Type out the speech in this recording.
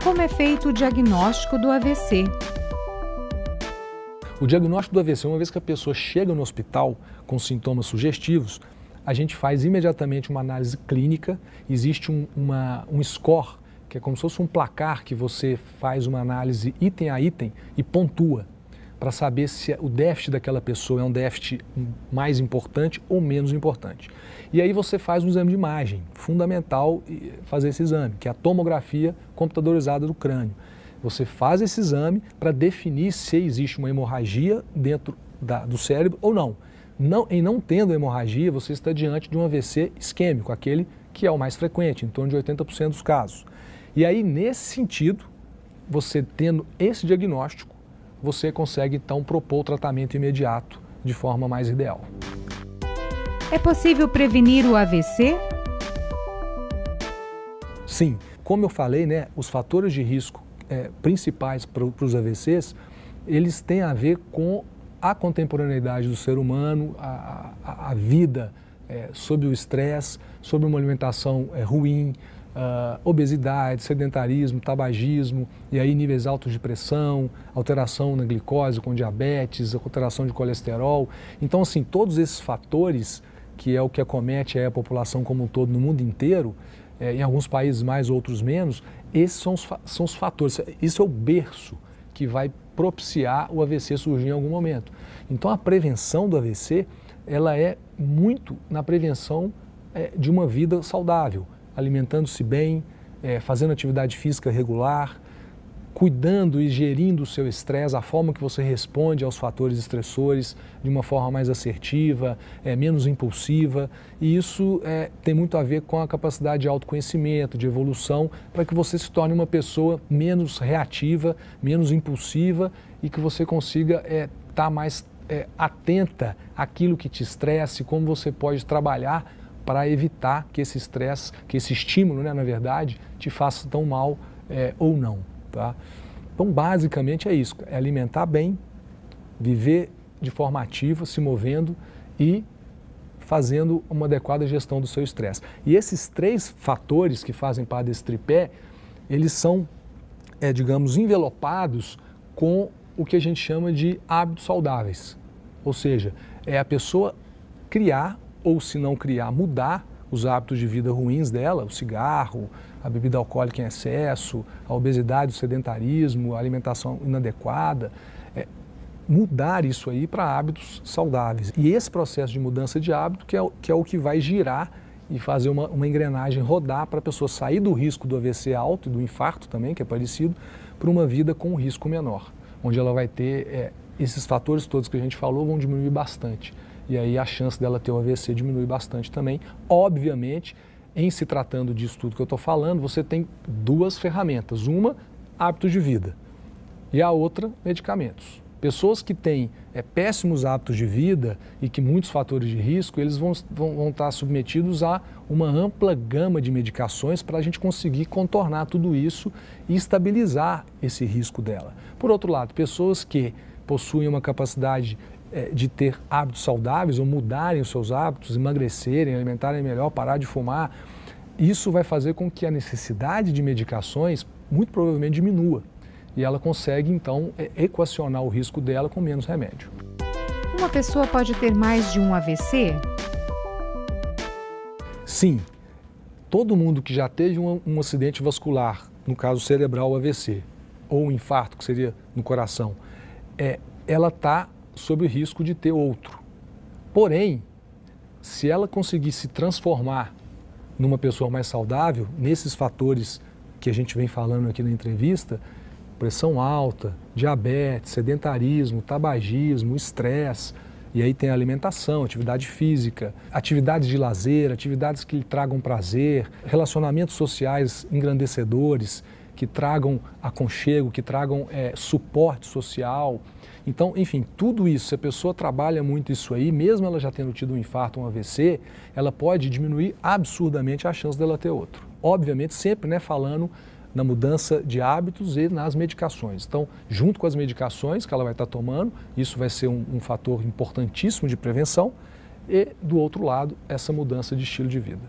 Como é feito o diagnóstico do AVC? O diagnóstico do AVC, uma vez que a pessoa chega no hospital com sintomas sugestivos, a gente faz imediatamente uma análise clínica. Existe um score, que é como se fosse um placar que você faz uma análise item a item e pontua, para saber se o déficit daquela pessoa é um déficit mais importante ou menos importante. E aí você faz um exame de imagem, fundamental fazer esse exame, que é a tomografia computadorizada do crânio. Você faz esse exame para definir se existe uma hemorragia dentro do cérebro ou não. Em não tendo hemorragia, você está diante de um AVC isquêmico, aquele que é o mais frequente, em torno de 80% dos casos. E aí, nesse sentido, você tendo esse diagnóstico, você consegue então propor o tratamento imediato de forma mais ideal. É possível prevenir o AVC? Sim, como eu falei, os fatores de risco principais para os AVCs, eles têm a ver com a contemporaneidade do ser humano, a vida sob o estresse, sob uma alimentação ruim, obesidade, sedentarismo, tabagismo, e aí níveis altos de pressão, alteração na glicose com diabetes, alteração de colesterol. Então, assim, todos esses fatores, que é o que acomete a população como um todo no mundo inteiro, em alguns países mais, outros menos, esses são os fatores, isso é o berço que vai propiciar o AVC surgir em algum momento. Então, a prevenção do AVC, ela é muito na prevenção de uma vida saudável, alimentando-se bem, fazendo atividade física regular, cuidando e gerindo o seu estresse, a forma que você responde aos fatores estressores de uma forma mais assertiva, menos impulsiva. E isso tem muito a ver com a capacidade de autoconhecimento, de evolução, para que você se torne uma pessoa menos reativa, menos impulsiva e que você consiga estar mais atenta àquilo que te estresse, como você pode trabalhar para evitar que esse estresse, que esse estímulo, na verdade, te faça tão mal ou não. Tá? Então, basicamente é isso, é alimentar bem, viver de forma ativa, se movendo e fazendo uma adequada gestão do seu estresse. E esses três fatores que fazem parte desse tripé, eles são, digamos, envelopados com o que a gente chama de hábitos saudáveis. Ou seja, é a pessoa criar, ou se não criar, mudar os hábitos de vida ruins dela, o cigarro, a bebida alcoólica em excesso, a obesidade, o sedentarismo, a alimentação inadequada, mudar isso aí para hábitos saudáveis. E esse processo de mudança de hábito que é o que vai girar e fazer uma engrenagem rodar para a pessoa sair do risco do AVC alto e do infarto também, que é parecido, para uma vida com um risco menor, onde ela vai ter esses fatores todos que a gente falou vão diminuir bastante. E aí a chance dela ter o AVC diminui bastante também. Obviamente, em se tratando disso tudo que eu estou falando, você tem duas ferramentas. Uma, hábitos de vida, e a outra, medicamentos. Pessoas que têm péssimos hábitos de vida e que muitos fatores de risco, eles vão estar submetidos a uma ampla gama de medicações para a gente conseguir contornar tudo isso e estabilizar esse risco dela. Por outro lado, pessoas que possuem uma capacidade de ter hábitos saudáveis ou mudarem os seus hábitos, emagrecerem, alimentarem melhor, parar de fumar, isso vai fazer com que a necessidade de medicações muito provavelmente diminua e ela consegue então equacionar o risco dela com menos remédio. Uma pessoa pode ter mais de um AVC? Sim, todo mundo que já teve um acidente vascular, no caso cerebral, AVC, ou um infarto, que seria no coração, ela está sob o risco de ter outro. Porém, se ela conseguir se transformar numa pessoa mais saudável, nesses fatores que a gente vem falando aqui na entrevista, pressão alta, diabetes, sedentarismo, tabagismo, estresse, e aí tem a alimentação, atividade física, atividades de lazer, atividades que lhe tragam prazer, relacionamentos sociais engrandecedores, que tragam aconchego, que tragam suporte social. Então, enfim, tudo isso, se a pessoa trabalha muito isso aí, mesmo ela já tendo tido um infarto ou um AVC, ela pode diminuir absurdamente a chance dela ter outro. Obviamente, sempre falando na mudança de hábitos e nas medicações. Então, junto com as medicações que ela vai estar tomando, isso vai ser um fator importantíssimo de prevenção e, do outro lado, essa mudança de estilo de vida.